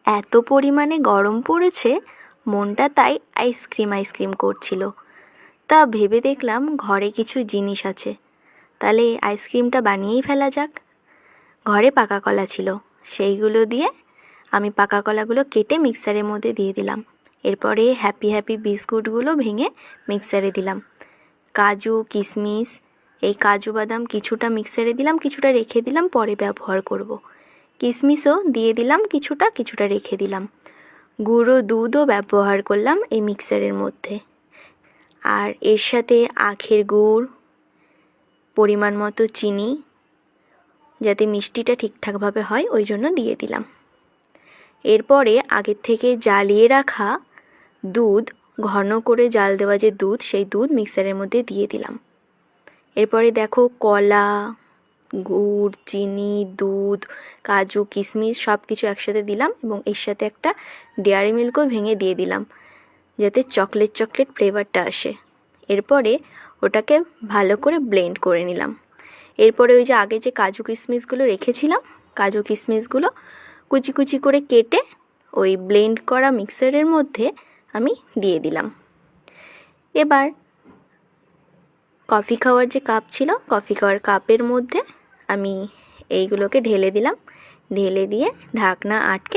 এত পরিমাণে গরম পড়েছে, মনটা তাই আইসক্রিম করছিল। তা ভেবে দেখলাম ঘরে কিছু জিনিস আছে, তাহলে আইসক্রিমটা বানিয়েই ফেলা যাক। ঘরে পাকা কলা ছিল, সেইগুলো দিয়ে আমি পাকা কলাগুলো কেটে মিক্সারের মধ্যে দিয়ে দিলাম। এরপরে হ্যাপি বিস্কুটগুলো ভেঙে মিক্সারে দিলাম। কাজু কিশমিশ, এই কাজু বাদাম কিছুটা মিক্সারে দিলাম, কিছুটা রেখে দিলাম, পরে ব্যবহার করব। কিশমিশও দিয়ে দিলাম, কিছুটা রেখে দিলাম। গুঁড়ো দুধও ব্যবহার করলাম এই মিক্সারের মধ্যে। আর এর সাথে আখের গুড়, পরিমাণ মতো চিনি, যাতে মিষ্টিটা ঠিকঠাকভাবে হয় ওই জন্য দিয়ে দিলাম। এরপরে আগের থেকে জ্বালিয়ে রাখা দুধ, ঘন করে জাল দেওয়া যে দুধ, সেই দুধ মিক্সারের মধ্যে দিয়ে দিলাম। এরপরে দেখো কলা, গুড়, চিনি, দুধ, কাজু কিশমিশ সব কিছু একসাথে দিলাম এবং এর সাথে একটা ডেয়ারি মিল্কও ভেঙে দিয়ে দিলাম, যাতে চকলেট ফ্লেভারটা আসে। এরপরে ওটাকে ভালো করে ব্লেন্ড করে নিলাম। এরপরে ওই যে আগে যে কাজু কিশমিশগুলো রেখেছিলাম, কাজু কিশমিশগুলো কুচি করে কেটে ওই ব্লেন্ড করা মিক্সারের মধ্যে আমি দিয়ে দিলাম। এবার কফি খাওয়ার যে কাপ ছিল, কফি খাওয়ার কাপের মধ্যে আমি এইগুলোকে ঢেলে দিলাম। ঢেলে দিয়ে ঢাকনা আটকে